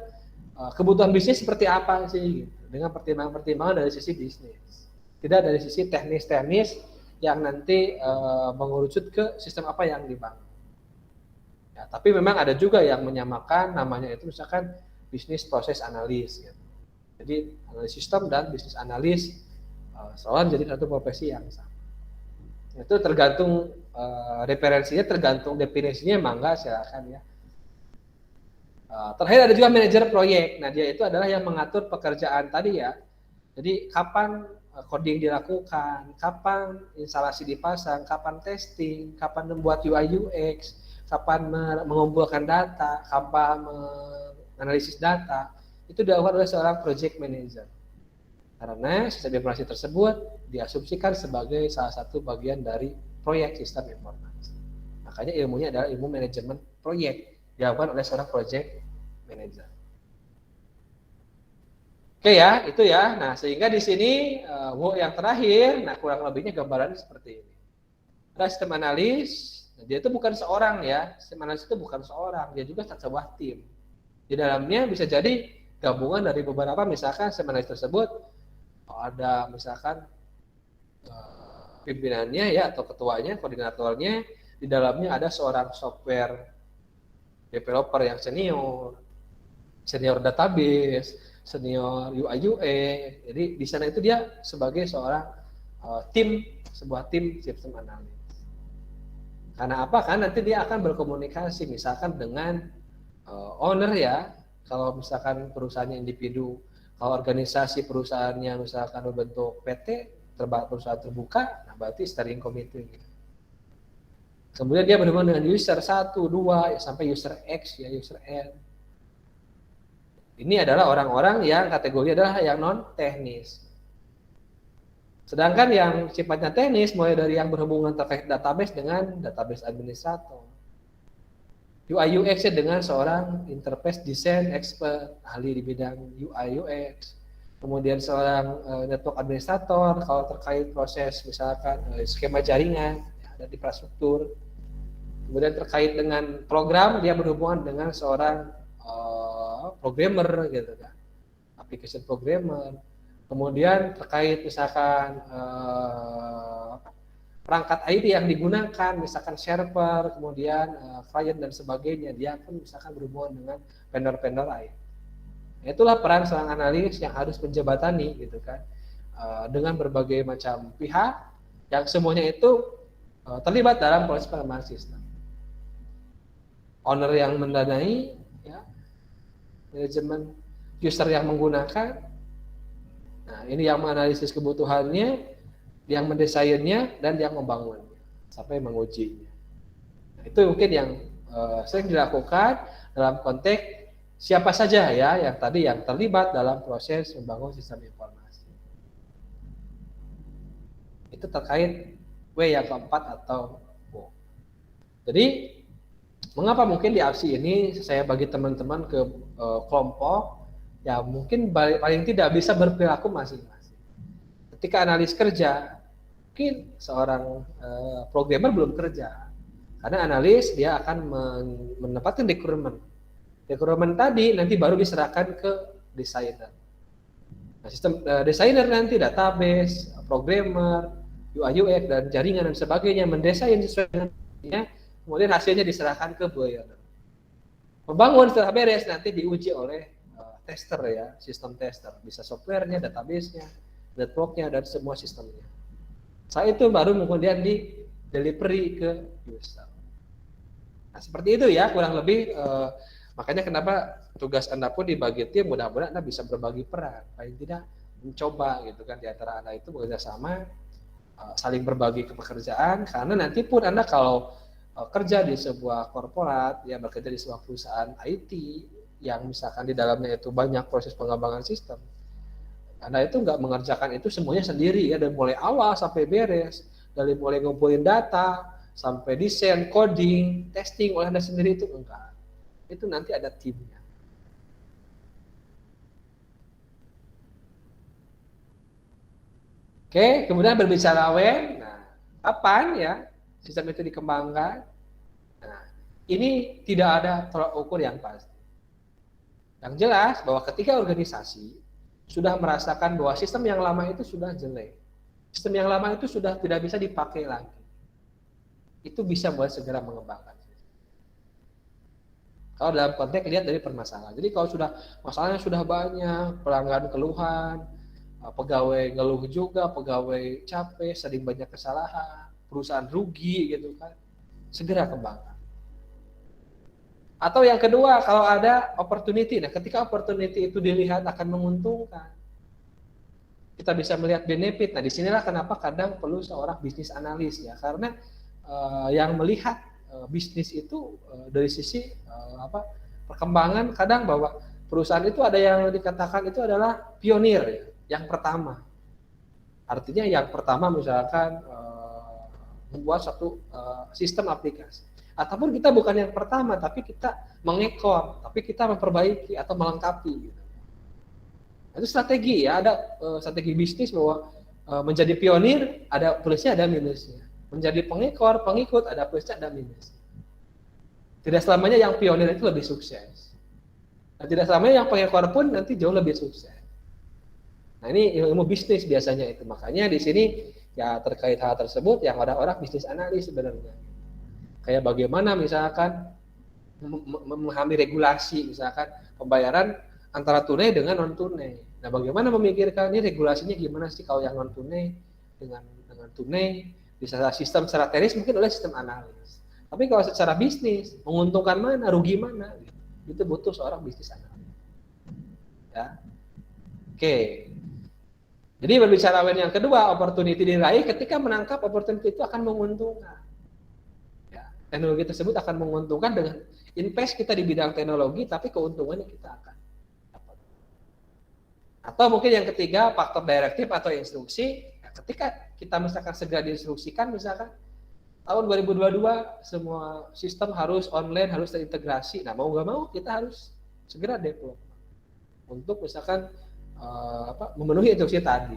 kebutuhan bisnis seperti apa sih gitu, dengan pertimbangan-pertimbangan dari sisi bisnis, tidak dari sisi teknis-teknis yang nanti mengerucut ke sistem apa yang dibangun ya. Tapi memang ada juga yang menyamakan namanya itu misalkan bisnis proses analis gitu. Jadi analis sistem dan bisnis analis selalu jadi satu profesi yang sama. Itu tergantung referensinya, tergantung definisinya, mangga silakan ya. Terakhir ada juga manajer proyek. Nah, dia itu adalah yang mengatur pekerjaan tadi ya. Jadi kapan coding dilakukan, kapan instalasi dipasang, kapan testing, kapan membuat UI UX, kapan mengumpulkan data, kapan menganalisis data, itu dilakukan oleh seorang project manager. Karena sistem informasi tersebut diasumsikan sebagai salah satu bagian dari proyek sistem informasi. Makanya ilmunya adalah ilmu manajemen proyek, dilakukan oleh seorang project manager. Oke ya, itu ya. Nah, sehingga di sini yang terakhir, nah kurang lebihnya gambarannya seperti ini. Ada sistem analis, nah, dia itu bukan seorang ya. Sistem analis itu bukan seorang, dia juga sebuah tim. Di dalamnya bisa jadi gabungan dari beberapa, misalkan sistem analis tersebut ada misalkan pimpinannya ya atau ketuanya, koordinatornya, di dalamnya ada seorang software developer yang senior database, senior UI UX. Jadi di sana itu dia sebagai seorang sebuah tim sistem analis. Karena apa? Kan nanti dia akan berkomunikasi misalkan dengan owner ya. Kalau misalkan perusahaannya individu, kalau organisasi perusahaannya misalkan berbentuk PT, perusahaan terbuka, nah berarti steering committee. Kemudian dia berhubungan dengan user 1, 2, sampai user X, ya user N. Ini adalah orang-orang yang kategori adalah yang non-teknis. Sedangkan yang sifatnya teknis, mulai dari yang berhubungan terkait database dengan database administrator. UI UX dengan seorang interface design expert, ahli di bidang UI UX. Kemudian seorang network administrator, kalau terkait proses misalkan skema jaringan, dan infrastruktur. Kemudian terkait dengan program, dia berhubungan dengan seorang programmer gitu kan, application programmer. Kemudian terkait misalkan perangkat IT yang digunakan, misalkan server, kemudian client dan sebagainya, dia pun misalkan berhubungan dengan vendor-vendor IT. Itulah peran seorang analis yang harus menjebatani gitu kan, dengan berbagai macam pihak yang semuanya itu terlibat dalam proses pengembangan sistem. Owner yang mendanai, ya, manajemen, user yang menggunakan, nah ini yang menganalisis kebutuhannya, yang mendesainnya, dan yang membangunnya sampai mengujinya. Nah, itu mungkin yang sering dilakukan dalam konteks siapa saja ya yang tadi yang terlibat dalam proses membangun sistem informasi. Itu terkait W yang keempat atau WO. Jadi mengapa mungkin di APSI ini saya bagi teman-teman ke kelompok yang mungkin paling tidak bisa berperilaku masing-masing. Ketika analis kerja, mungkin seorang programmer belum kerja. Karena analis dia akan menempatkan requirement. Requirement tadi nanti baru diserahkan ke desainer. Nah, sistem desainer nanti database, programmer, UI UX dan jaringan dan sebagainya mendesain sesuai dengan kemudian hasilnya diserahkan ke buyer. Membangun setelah beres nanti diuji oleh tester ya, sistem tester, bisa softwarenya, database-nya, network-nya dan semua sistemnya. Saat itu baru kemudian di delivery ke user. Nah, seperti itu ya kurang lebih. Makanya kenapa tugas Anda pun dibagi tim, mudah-mudahan Anda bisa berbagi peran, paling tidak mencoba gitu kan di antara Anda itu bekerja sama, saling berbagi pekerjaan, karena nanti pun Anda kalau kerja di sebuah korporat, ya bekerja di sebuah perusahaan IT yang misalkan di dalamnya itu banyak proses pengembangan sistem, Anda itu nggak mengerjakan itu semuanya sendiri ya, dari mulai awal sampai beres, dari mulai ngumpulin data sampai desain, coding, testing oleh Anda sendiri itu enggak. Itu nanti ada timnya. Oke, kemudian berbicara when, nah, kapan ya sistem itu dikembangkan? Nah, ini tidak ada tolak ukur yang pasti. Yang jelas bahwa ketika organisasi sudah merasakan bahwa sistem yang lama itu sudah jelek, sistem yang lama itu sudah tidak bisa dipakai lagi, itu bisa mulai segera mengembangkan. Kalau dalam konteks lihat dari permasalahan. Jadi kalau sudah masalahnya sudah banyak, pelanggan keluhan, pegawai ngeluh juga, pegawai capek, sering banyak kesalahan, perusahaan rugi gitu kan, segera kembangkan. Atau yang kedua, kalau ada opportunity, nah ketika opportunity itu dilihat akan menguntungkan, kita bisa melihat benefit. Nah disinilah kenapa kadang perlu seorang bisnis analis ya, karena yang melihat bisnis itu dari sisi perkembangan, kadang bahwa perusahaan itu ada yang dikatakan itu adalah pionir ya, yang pertama. Artinya yang pertama misalkan membuat satu sistem aplikasi. Ataupun kita bukan yang pertama, tapi kita mengekor, tapi kita memperbaiki atau melengkapi. Gitu. Itu strategi ya, ada strategi bisnis bahwa menjadi pionir ada plusnya ada minusnya. Menjadi pengekor, pengikut ada plusnya ada minusnya. Tidak selamanya yang pionir itu lebih sukses. Dan tidak selamanya yang pengekor pun nanti jauh lebih sukses. Nah ini ilmu bisnis biasanya itu. Makanya di sini ya terkait hal tersebut yang ada orang bisnis analis sebenarnya. Kayak bagaimana misalkan memahami regulasi, misalkan pembayaran antara tunai dengan non tunai. Nah, bagaimana memikirkan ini regulasinya gimana sih kalau yang non tunai dengan tunai, bisa sistem secara teknis mungkin oleh sistem analis. Tapi kalau secara bisnis menguntungkan mana, rugi mana, itu butuh seorang bisnis analis. Ya, oke. Jadi berbicara yang kedua, opportunity diraih ketika menangkap opportunity itu akan menguntungkan. Teknologi tersebut akan menguntungkan dengan invest kita di bidang teknologi, tapi keuntungannya kita akan dapat. Atau mungkin yang ketiga, faktor direktif atau instruksi. Ketika kita misalkan segera diinstruksikan, misalkan tahun 2022 semua sistem harus online, harus terintegrasi. Nah mau nggak mau kita harus segera develop untuk misalkan memenuhi instruksi tadi.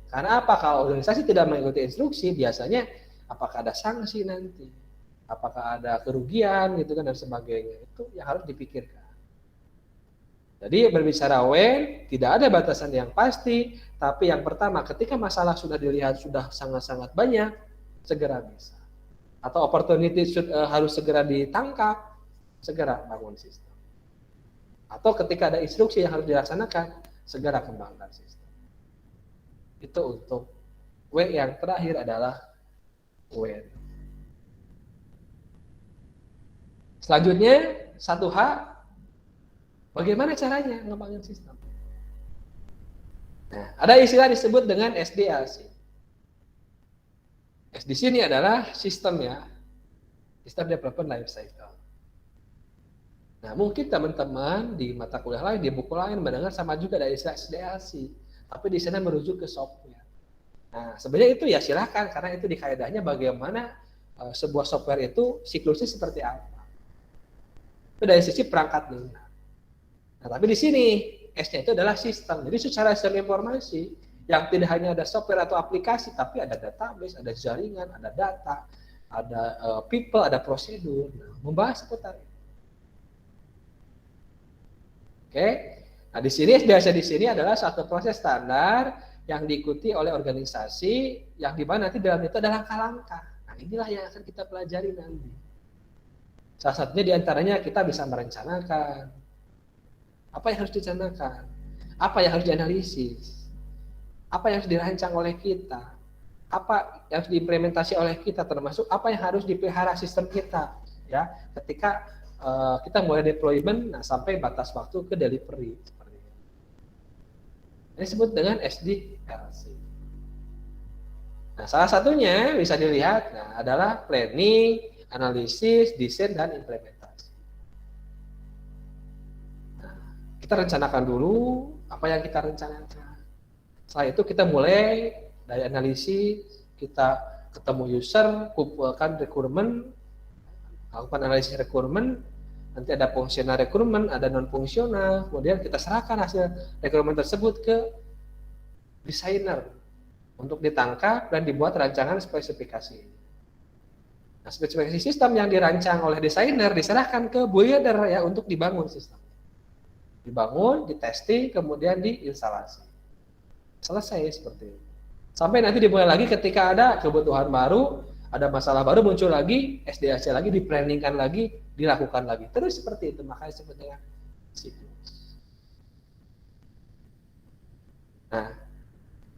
Karena apa? Kalau organisasi tidak mengikuti instruksi, biasanya apakah ada sanksi nanti? Apakah ada kerugian gitu kan dan sebagainya, itu yang harus dipikirkan. Jadi berbicara when tidak ada batasan yang pasti, tapi yang pertama ketika masalah sudah dilihat sudah sangat-sangat banyak, segera bisa. Atau opportunity harus segera ditangkap, segera bangun sistem. Atau ketika ada instruksi yang harus dilaksanakan, segera kembangkan sistem. Itu untuk W. Yang terakhir adalah when. Selanjutnya, 1H, bagaimana caranya mengembangkan sistem? Nah, ada istilah disebut dengan SDLC. SDC ini adalah sistem ya, System Development Life Cycle. Nah, mungkin teman-teman di mata kuliah lain, di buku lain mendengar sama juga dari istilah SDLC, tapi di sana merujuk ke software. Nah, sebenarnya itu ya silakan, karena itu di kaedahnya bagaimana sebuah software itu siklusnya seperti apa. Itu dari sisi perangkat lunak. Nah, tapi di sini S-nya itu adalah sistem. Jadi secara sistem informasi yang tidak hanya ada software atau aplikasi, tapi ada database, ada jaringan, ada data, ada people, ada prosedur. Nah, membahas seputar itu. Oke. Nah, di sini biasa di sini adalah satu proses standar yang diikuti oleh organisasi yang di mana nanti dalam itu ada langkah-langkah. Nah, inilah yang akan kita pelajari nanti. Salah satunya diantaranya kita bisa merencanakan apa yang harus direncanakan, apa yang harus dianalisis, apa yang harus dirancang oleh kita, apa yang harus diimplementasi oleh kita, termasuk apa yang harus dipelihara sistem kita, ya, ketika kita mulai deployment, nah, sampai batas waktu ke delivery. Seperti ini. Ini disebut dengan SDLC. Nah, salah satunya bisa dilihat, nah, adalah planning, analisis, desain, dan implementasi. Nah, kita rencanakan dulu apa yang kita rencanakan. Setelah itu kita mulai dari analisis, kita ketemu user, kumpulkan requirement, lakukan analisis requirement, nanti ada fungsional requirement, ada non-fungsional, kemudian kita serahkan hasil requirement tersebut ke desainer untuk ditangkap dan dibuat rancangan spesifikasi. Nah, spesifikasi sistem yang dirancang oleh desainer diserahkan ke builder ya untuk dibangun sistem. Dibangun, ditesting, kemudian diinstalasi. Selesai seperti itu. Sampai nanti dimulai lagi ketika ada kebutuhan baru, ada masalah baru muncul lagi, SDLC lagi, diplanningkan lagi, dilakukan lagi. Terus seperti itu, makanya disebut dengan siklus. Nah,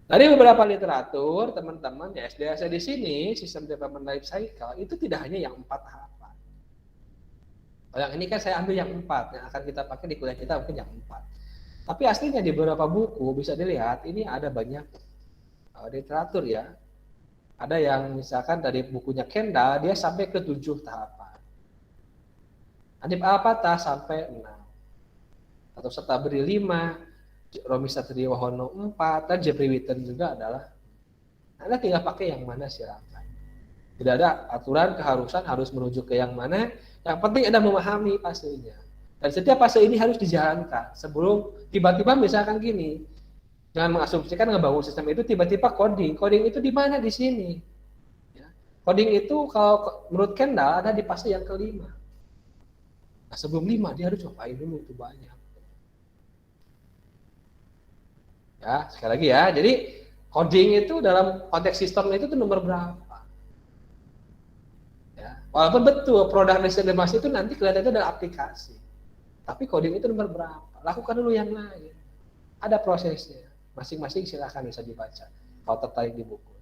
Dari beberapa literatur, teman-teman, ya SDLC di sini, System Development Life Cycle, itu tidak hanya yang 4 tahapan. Yang ini kan saya ambil yang 4, yang akan kita pakai di kuliah kita mungkin yang 4. Tapi aslinya di beberapa buku, bisa dilihat, ini ada banyak literatur ya. Ada yang misalkan dari bukunya Kendall, dia sampai ke 7 tahapan. Adib Al-Fatah sampai 6. Atau Setabri 5, Romi Satrio Wahono 4, dan Jeffrey Witten juga adalah. Anda tinggal pakai yang mana silakan. Tidak ada aturan keharusan harus menuju ke yang mana. Yang penting Anda memahami fasenya. Dan setiap fase ini harus dijalankan sebelum tiba-tiba misalkan gini. Jangan mengasumsikan ngebangun sistem itu tiba-tiba coding. Coding itu di mana di sini? Ya. Coding itu kalau menurut Kendall ada di fase yang kelima. Nah, sebelum 5 dia harus cobain dulu itu banyak. Ya, sekali lagi ya. Jadi coding itu dalam konteks sistem itu tuh nomor berapa? Ya, walaupun betul produk destinasi itu nanti kelihatannya adalah aplikasi. Tapi coding itu nomor berapa? Lakukan dulu yang lain. Ada prosesnya. Masing-masing silakan bisa dibaca kalau tertarik di buku.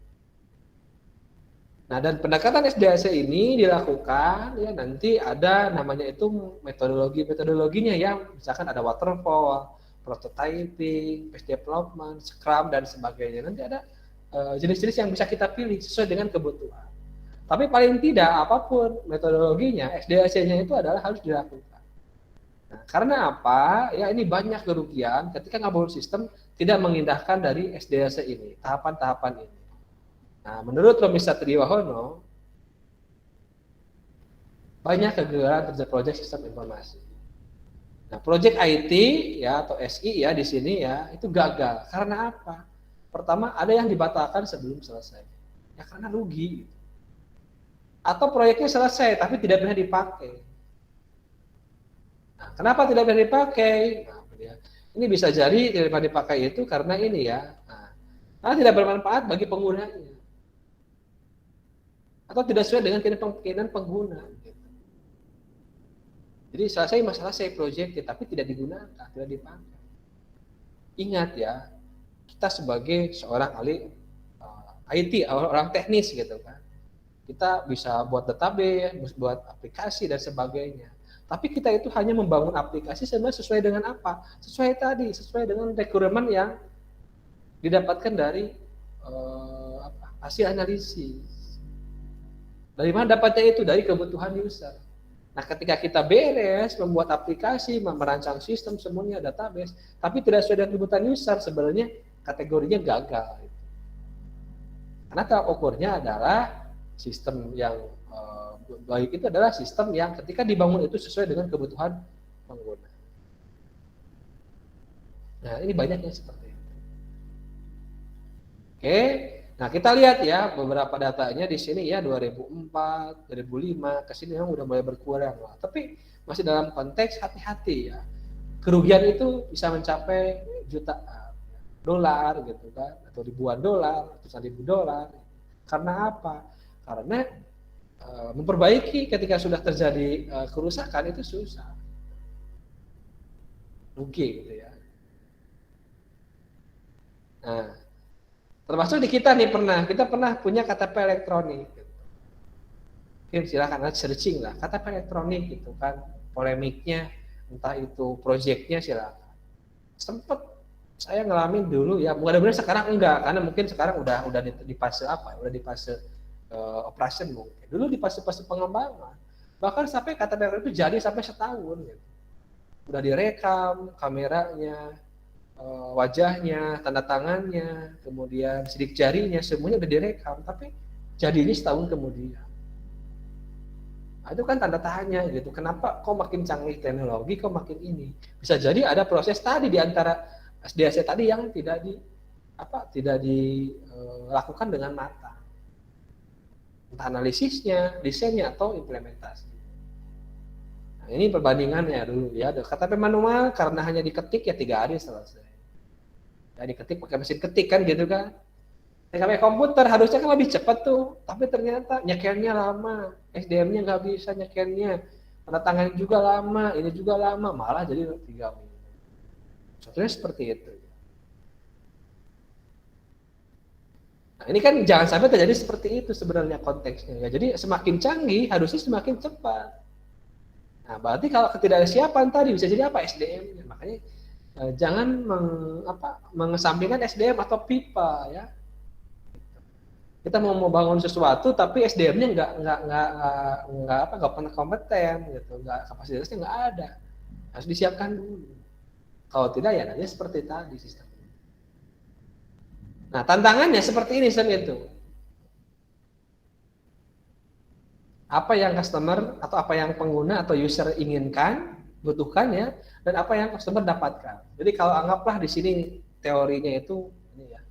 Nah, dan pendekatan SDLC ini dilakukan ya nanti ada namanya itu metodologinya yang misalkan ada waterfall, prototyping, phase development, scrum dan sebagainya. Nanti ada jenis-jenis yang bisa kita pilih sesuai dengan kebutuhan. Tapi paling tidak apapun metodologinya, SDLC-nya itu adalah harus dilakukan. Nah, karena apa? Ya ini banyak kerugian ketika ngebangun sistem tidak mengindahkan dari SDLC ini, tahapan-tahapan ini. Nah, menurut Romi Satrio Wahono, banyak kegagalan terhadap proyek sistem informasi. Nah, proyek IT ya atau SI ya di sini ya itu gagal. Karena apa? Pertama, ada yang dibatalkan sebelum selesai. Ya karena rugi. Atau proyeknya selesai tapi tidak pernah dipakai. Nah, kenapa tidak pernah dipakai? Nah, ini bisa jadi tidak pernah dipakai itu karena ini ya. Nah, karena tidak bermanfaat bagi penggunanya. Atau tidak sesuai dengan keinginan pengguna. Jadi selesai masalah saya project tapi tidak digunakan, tidak dipakai. Ingat ya, kita sebagai seorang ahli IT, orang teknis gitu kan. Kita bisa buat database, buat aplikasi dan sebagainya. Tapi kita itu hanya membangun aplikasi sesuai dengan apa? Sesuai dengan requirement yang didapatkan dari hasil analisis. Dari mana dapatnya itu? Dari kebutuhan user. Nah, ketika kita beres membuat aplikasi, merancang sistem semuanya database, tapi tidak sesuai dengan kebutuhan user, sebenarnya kategorinya gagal. Karena tolak ukurnya adalah sistem yang baik itu adalah sistem yang ketika dibangun itu sesuai dengan kebutuhan pengguna. Nah, ini banyaknya seperti itu. Oke. Nah, kita lihat ya beberapa datanya di sini ya 2004, 2005 ke sini yang udah mulai berkurang lah. Tapi masih dalam konteks hati-hati ya. Kerugian itu bisa mencapai jutaan dolar gitu kan atau ribuan dolar, ratusan ribu dolar. Karena apa? Karena memperbaiki ketika sudah terjadi kerusakan itu susah. Rugi gitu ya. Nah, termasuk di kita nih kita pernah punya KTP elektronik. Mungkin silakan searching lah KTP elektronik gitu kan, polemiknya entah itu proyeknya silakan. Sempet saya ngalamin dulu ya, mudah-mudahan sekarang enggak karena mungkin sekarang udah di fase apa? Udah di fase operation mungkin. Dulu di fase pengembangan. Bahkan sampai KTP elektronik itu jadi sampai setahun gitu. Udah direkam kameranya, wajahnya, tanda tangannya, kemudian sidik jarinya, semuanya udah direkam, tapi jadinya setahun kemudian. Nah, itu kan tanda tanya gitu, kenapa kok makin canggih teknologi, kok makin ini? Bisa jadi ada proses tadi di antara SDLC tadi yang tidak dilakukan dengan matang. Entah analisisnya, desainnya, atau implementasi. Nah, ini perbandingannya dulu ya. KTP manual karena hanya diketik ya 3 hari selesai. Ya diketik pakai mesin ketik kan gitu kan. TKP komputer harusnya kan lebih cepat tuh, tapi ternyata nyekernya lama, SDM-nya nggak bisa nyekernya, tanda tangan juga lama, ini juga lama, malah jadi 3 minggu. Contohnya seperti itu. Nah, ini kan jangan sampai terjadi seperti itu sebenarnya konteksnya ya. Jadi semakin canggih harusnya semakin cepat. Nah, berarti kalau ketidaksiapan tadi bisa jadi apa SDM-nya. Makanya jangan mengesampingkan SDM atau pipa ya. Kita mau bangun sesuatu tapi SDM-nya nggak pernah kompeten gitu, kapasitasnya nggak ada. Harus disiapkan dulu. Kalau tidak ya nanti seperti tadi sistem. Nah, tantangannya seperti ini sistem itu. Apa yang customer atau apa yang pengguna atau user inginkan, butuhkan ya, dan apa yang customer dapatkan. Jadi kalau anggaplah di sini teorinya itu ini ya.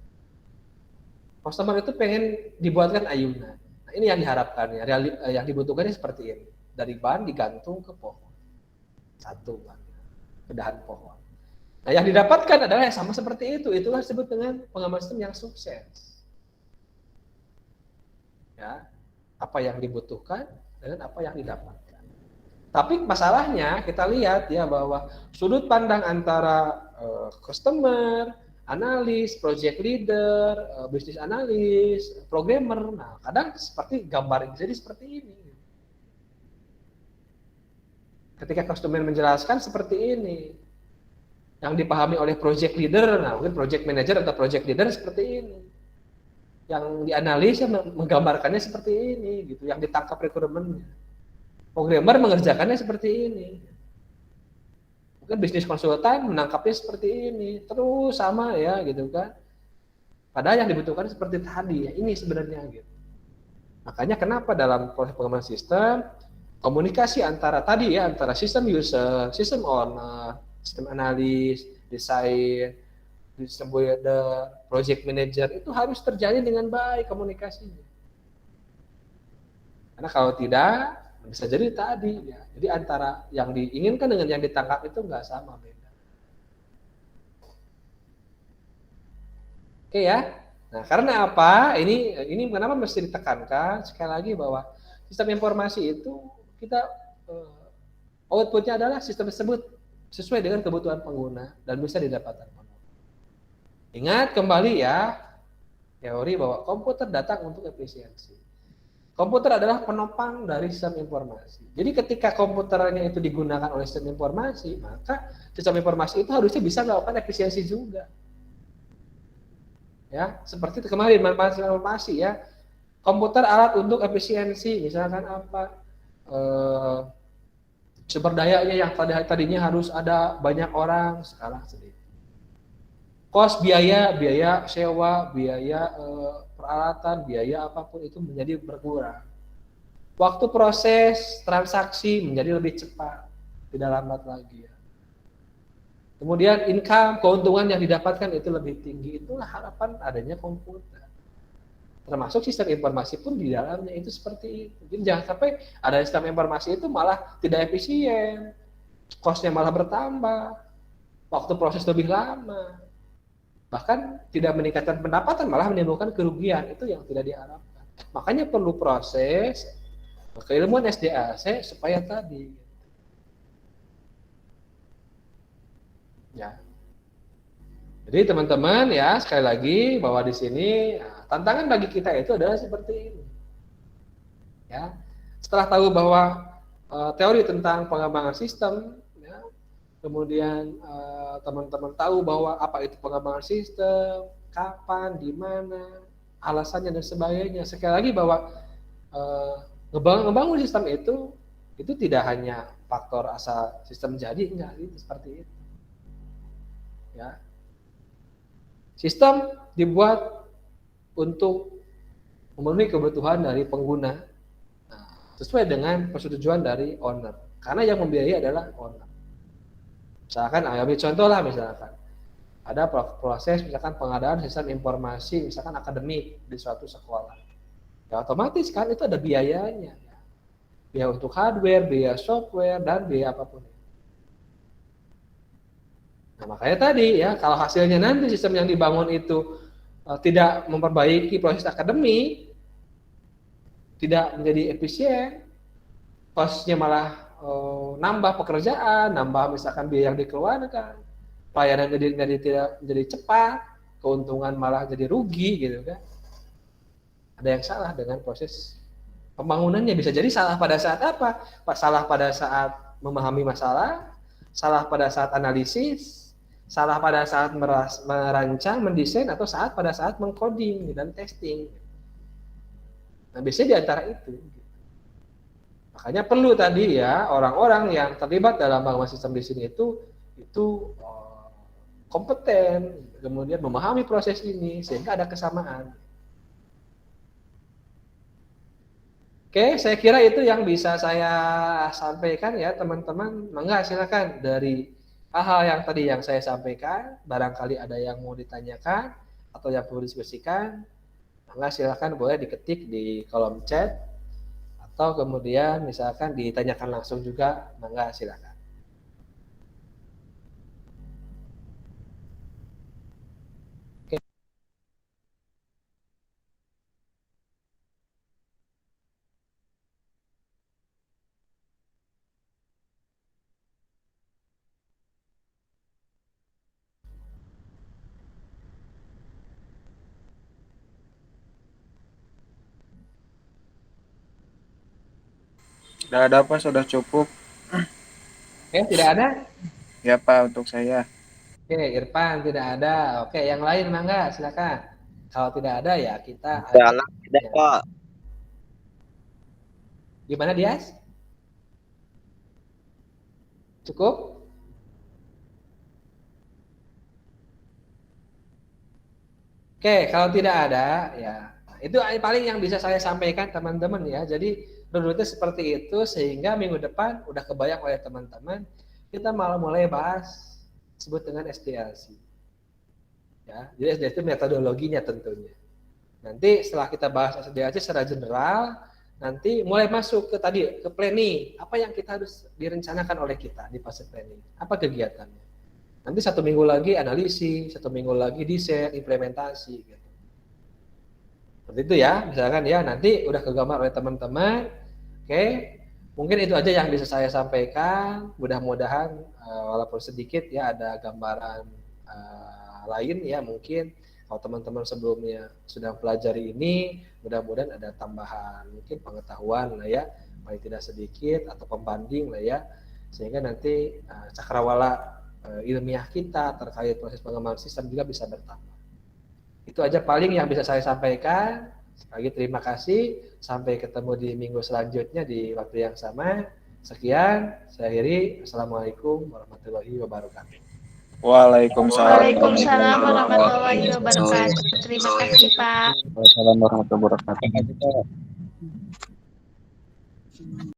Customer itu pengen dibuatkan ayunan. Nah, ini yang diharapkan ya, yang dibutuhkannya seperti ini. Dari ban digantung ke pohon. Satu ban, ke dahan pohon. Nah, yang didapatkan adalah yang sama seperti itu. Itulah disebut dengan pengembangan sistem yang sukses. Ya, apa yang dibutuhkan dengan apa yang didapatkan. Tapi masalahnya kita lihat ya bahwa sudut pandang antara customer, analis, project leader, bisnis analis, programmer, nah kadang seperti gambar jadi seperti ini. Ketika customer menjelaskan seperti ini, yang dipahami oleh project leader, nah mungkin project manager atau project leader seperti ini. Yang dianalisa menggambarkannya seperti ini gitu, yang ditangkap requirementnya. Programmer mengerjakannya seperti ini. Mungkin bisnis konsultan menangkapnya seperti ini, terus sama ya gitu kan. Padahal yang dibutuhkan seperti tadi ya, ini sebenarnya gitu. Makanya kenapa dalam proses pengembangan sistem komunikasi antara tadi ya, antara sistem user, sistem owner, sistem analis, desain, sistem builder, project manager itu harus terjadi dengan baik komunikasinya. Karena kalau tidak bisa jadi tadi ya. Jadi antara yang diinginkan dengan yang ditangkap itu nggak sama, beda. Oke ya. Nah, karena apa? Ini kenapa mesti ditekankan sekali lagi bahwa sistem informasi itu kita outputnya adalah sistem tersebut sesuai dengan kebutuhan pengguna dan bisa didapatkan pengguna. Ingat kembali ya teori bahwa komputer datang untuk efisiensi. Komputer adalah penopang dari sistem informasi. Jadi ketika komputernya itu digunakan oleh sistem informasi, maka sistem informasi itu harusnya bisa melakukan efisiensi juga. Ya, seperti itu kemarin manfaat sistem informasi ya. Komputer alat untuk efisiensi, misalkan apa? Sumber dayanya yang tadinya harus ada banyak orang, sekarang sedikit. Kos biaya sewa, biaya peralatan, biaya apapun itu menjadi berkurang. Waktu proses transaksi menjadi lebih cepat, tidak lambat lagi ya. Kemudian income, keuntungan yang didapatkan itu lebih tinggi. Itulah harapan adanya komputer. Termasuk sistem informasi pun di dalamnya itu seperti itu. Jadi jangan sampai ada sistem informasi itu malah tidak efisien, kosnya malah bertambah, waktu proses lebih lama. Bahkan tidak meningkatkan pendapatan, malah menimbulkan kerugian. Itu yang tidak diharapkan. Makanya perlu proses keilmuan SDAC supaya tadi. Ya. Jadi teman-teman ya sekali lagi bahwa di sini tantangan bagi kita itu adalah seperti ini. Ya. Setelah tahu bahwa teori tentang pengembangan sistem, ya, kemudian teman-teman tahu bahwa apa itu pengembangan sistem, kapan, di mana, alasannya dan sebagainya. Sekali lagi bahwa ngebangun sistem itu tidak hanya faktor asal sistem jadi, enggak gitu, seperti itu. Ya. Sistem dibuat untuk memenuhi kebutuhan dari pengguna sesuai dengan persetujuan dari owner. Karena yang membiayai adalah owner. Misalkan, ambil contoh lah misalkan. Ada proses misalkan pengadaan sistem informasi, misalkan akademik di suatu sekolah. Ya otomatis kan itu ada biayanya. Biaya untuk hardware, biaya software, dan biaya apapun. Nah, makanya tadi ya, kalau hasilnya nanti sistem yang dibangun itu tidak memperbaiki proses akademik, tidak menjadi efisien, costnya malah nambah pekerjaan, nambah misalkan biaya yang dikeluarkan, pelayanan tidak menjadi cepat, keuntungan malah jadi rugi gitu kan. ada yang salah dengan proses pembangunannya. Bisa jadi salah pada saat apa? Salah pada saat memahami masalah, salah pada saat analisis, salah pada saat merancang, mendesain, atau pada saat mengcoding dan testing. Nah, biasanya di antara itu. Makanya perlu tadi ya orang-orang yang terlibat dalam bangun sistem di sini itu kompeten, kemudian memahami proses ini sehingga ada kesamaan. Oke, saya kira itu yang bisa saya sampaikan ya teman-teman. Mangga silakan dari hal-hal yang tadi yang saya sampaikan, barangkali ada yang mau ditanyakan atau yang perlu diskusikan, mangga silakan boleh diketik di kolom chat atau kemudian misalkan ditanyakan langsung juga, mangga silakan. Tidak ada Pak, sudah cukup. Oke, tidak ada? Ya Pak, untuk saya. Oke, Irfan tidak ada. Oke, yang lain mangga silakan. Kalau tidak ada ya kita Anak tidak, ya. Pak. Gimana Dias? Cukup? Oke, kalau tidak ada ya itu paling yang bisa saya sampaikan teman-teman ya. Jadi rutenya seperti itu sehingga minggu depan udah kebayang oleh teman-teman kita malah mulai bahas sebut dengan SDLC. Ya, jadi SDLC itu metodologinya tentunya. Nanti setelah kita bahas SDLC secara general, nanti mulai masuk ke tadi ke planning. Apa yang kita harus direncanakan oleh kita di fase planning? Apa kegiatannya? Nanti 1 minggu lagi analisis, 1 minggu lagi desain, implementasi. Gitu. Seperti itu ya, misalkan ya nanti udah kegambar oleh teman-teman. Oke, mungkin itu aja yang bisa saya sampaikan. Mudah-mudahan walaupun sedikit ya ada gambaran lain ya mungkin. Kalau teman-teman sebelumnya sudah pelajari ini, mudah-mudahan ada tambahan mungkin pengetahuan lah ya, paling tidak sedikit atau pembanding lah ya, sehingga nanti cakrawala ilmiah kita terkait proses pengembangan sistem juga bisa bertambah. Itu aja paling yang bisa saya sampaikan. Sekali lagi terima kasih. Sampai ketemu di minggu selanjutnya di waktu yang sama. Sekian, saya akhiri. Assalamualaikum warahmatullahi wabarakatuh. Waalaikumsalam warahmatullahi wabarakatuh. Terima kasih, Pak. Waalaikumsalam warahmatullahi wabarakatuh.